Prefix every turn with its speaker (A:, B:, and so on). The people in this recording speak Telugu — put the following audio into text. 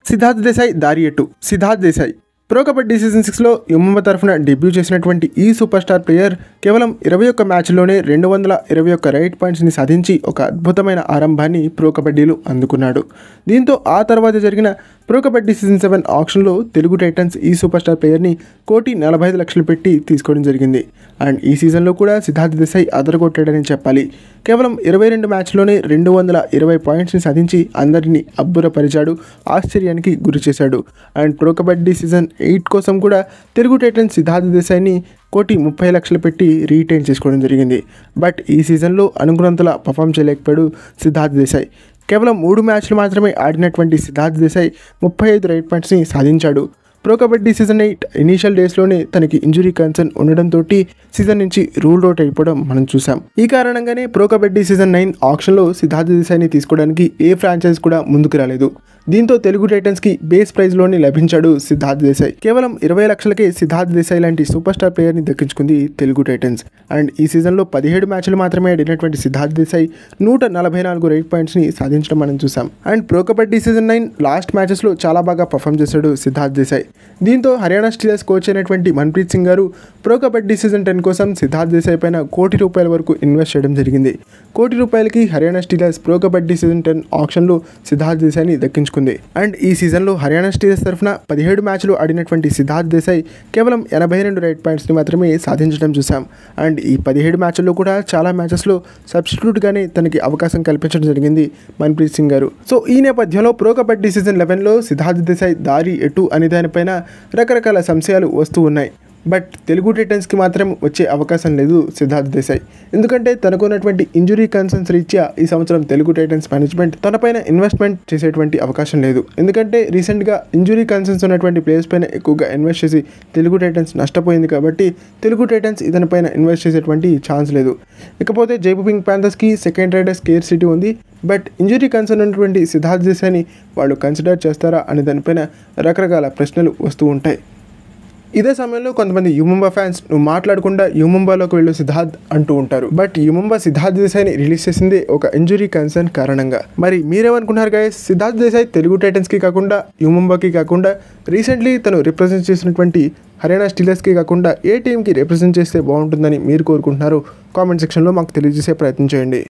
A: సిద్ధార్థ్ దేశాయ్ దారి ఎటు. సిద్ధార్థ్ దేశాయ్ ప్రో కబడ్డీ సీజన్ 6లో యుముంబా తరఫున డెబ్యూ చేసినటువంటి ఈ సూపర్ స్టార్ ప్లేయర్ కేవలం 21 మ్యాచ్ల్లోనే 221 రైట్ పాయింట్స్ని సాధించి ఒక అద్భుతమైన ఆరంభాన్ని ప్రో కబడ్డీలో అందుకున్నాడు. దీంతో ఆ తర్వాత జరిగిన ప్రో కబడ్డీ సీజన్ 7 ఆక్షన్లో తెలుగు టైటన్స్ ఈ సూపర్ స్టార్ ప్లేయర్ని 1,45,00,000 పెట్టి తీసుకోవడం జరిగింది. అండ్ ఈ సీజన్లో కూడా సిద్ధార్థ్ దేశాయ్ అదరగొట్టాడని చెప్పాలి. కేవలం 22 మ్యాచ్ల్లోనే 220 పాయింట్స్ని సాధించి అందరినీ అబ్బురపరిచాడు, ఆశ్చర్యానికి గురి చేశాడు. అండ్ ప్రో కబడ్డీ సీజన్ 8 కోసం కూడా తెలుగు టైటన్స్ సిద్ధార్థ్ దేశాయ్ని 1,30,00,000 పెట్టి రీటైన్ చేసుకోవడం జరిగింది. బట్ ఈ సీజన్లో అనుకున్నంతలా పర్ఫామ్ చేయలేకపోయాడు సిద్ధార్థ్ దేశాయ్. కేవలం 3 మ్యాచ్లు మాత్రమే ఆడినటువంటి సిద్ధార్థ్ దేశాయ్ 35 రైట్ పాయింట్స్ని సాధించాడు. ప్రో కబడ్డీ సీజన్ 8 ఇనీషియల్ డేస్లోనే తనకి ఇంజురీ కన్సర్న్ ఉండడంతో సీజన్ నుంచి రూల్ అవుట్ అయిపోవడం మనం చూసాం. ఈ కారణంగానే ప్రో కబడ్డీ సీజన్ 9 ఆక్షన్లో సిద్ధార్థ్ దేశాయ్ని తీసుకోవడానికి ఏ ఫ్రాంచైజ్ కూడా ముందుకు రాలేదు. దీంతో తెలుగు టైటన్స్కి బేస్ ప్రైజ్లోనే లభించాడు సిద్ధార్థ్ దేశాయ్. కేవలం 20 లక్షలకే సిద్ధార్థ్ దేశాయ్ లాంటి సూపర్ స్టార్ ప్లేయర్ని దక్కించుకుంది తెలుగు టైటన్స్. అండ్ ఈ సీజన్లో 17 మ్యాచ్లు మాత్రమే ఆడినటువంటి సిద్ధార్థ్ దేశాయ్ 144 రైట్ పాయింట్స్ని సాధించడం మనం చూసాం. And pro kabaddi season 9 last మ్యాచెస్లో చాలా బాగా పర్ఫామ్ చేశాడు సిద్ధార్థ్ దేశాయ్. దీంతో హర్యానా స్టీలర్స్ కోచ్ అయినటువంటి మన్ప్రీత్ సింగ్ గారు ప్రో కబడ్డీ సీజన్ 10 కోసం సిద్ధార్థ్ దేశాయ్ పైన ₹1 కోటి వరకు ఇన్వెస్ట్ చేయడం జరిగింది. ₹1 కోటికి Haryana Steelers pro kabaddi season 10 ఆక్షన్లో సిద్ధార్థ్ దేశాయ్ని దక్కించుకుంది. అండ్ ఈ సీజన్లో హర్యానా స్టీలర్స్ తరఫున 17 మ్యాచ్లు ఆడినటువంటి సిద్ధార్థ్ దేశాయ్ కేవలం 82 రైట్ పాయింట్స్ని మాత్రమే సాధించడం చూసాం. అండ్ ఈ 17 మ్యాచ్ల్లో కూడా చాలా మ్యాచెస్లో సబ్స్టిట్యూట్గానే తనకి అవకాశం కల్పించడం జరిగింది మన్ప్రీత్ సింగ్ గారు. సో ఈ నేపథ్యంలో ప్రో కబడ్డీ సీజన్ 11లో సిద్ధార్థ్ దేశాయ్ దారి ఎటు అనే దానిపైన రకరకాల సంశయాలు వస్తూ ఉన్నాయి. బట్ తెలుగు టైటన్స్కి మాత్రం వచ్చే అవకాశం లేదు సిద్ధార్థ్ దేశాయ్. ఎందుకంటే తనకున్నటువంటి ఇంజురీ కన్సర్న్స్ రీత్యా ఈ సంవత్సరం తెలుగు టైటన్స్ మేనేజ్మెంట్ తనపైన ఇన్వెస్ట్మెంట్ చేసేటువంటి అవకాశం లేదు. ఎందుకంటే రీసెంట్గా ఇంజురీ కన్సర్న్స్ ఉన్నటువంటి ప్లేయర్స్ పైన ఎక్కువగా ఇన్వెస్ట్ చేసి తెలుగు టైటన్స్ నష్టపోయింది. కాబట్టి తెలుగు టైటన్స్ ఇతనిపైన ఇన్వెస్ట్ చేసేటువంటి ఛాన్స్ లేదు. ఇకపోతే జైపూర్ పింక్ ప్యాంథర్స్కి సెకండ్ రైడర్స్ కేర్ సిటీ ఉంది. బట్ ఇంజురీ కన్సర్న్ ఉన్నటువంటి సిద్ధార్థ్ దేశాయ్ని వాళ్ళు కన్సిడర్ చేస్తారా అనే దానిపైన రకరకాల ప్రశ్నలు వస్తూ ఉంటాయి. ఇదే సమయంలో కొంతమంది యుముంబా ఫ్యాన్స్ నువ్వు మాట్లాడకుండా యుముంబాలోకి వెళ్ళు సిద్ధార్థ్ అంటూ ఉంటారు. బట్ యుముంబా సిద్ధార్థ్ దేశాయ్ని రిలీజ్ చేసింది ఒక ఇంజురీ కన్సర్న్ కారణంగా. మరి మీరేమనుకుంటున్నారు గైస్? సిద్ధార్థ్ దేశాయ్ తెలుగు టైటన్స్కి కాకుండా యుముంబాకి కాకుండా రీసెంట్లీ తను రిప్రజెంట్ చేసినటువంటి హర్యానా స్టీలర్స్కి కాకుండా ఏ టీంకి రిప్రజెంట్ చేస్తే బాగుంటుందని మీరు కోరుకుంటున్నారు? కామెంట్ సెక్షన్లో మాకు తెలియజేసే ప్రయత్నం చేయండి.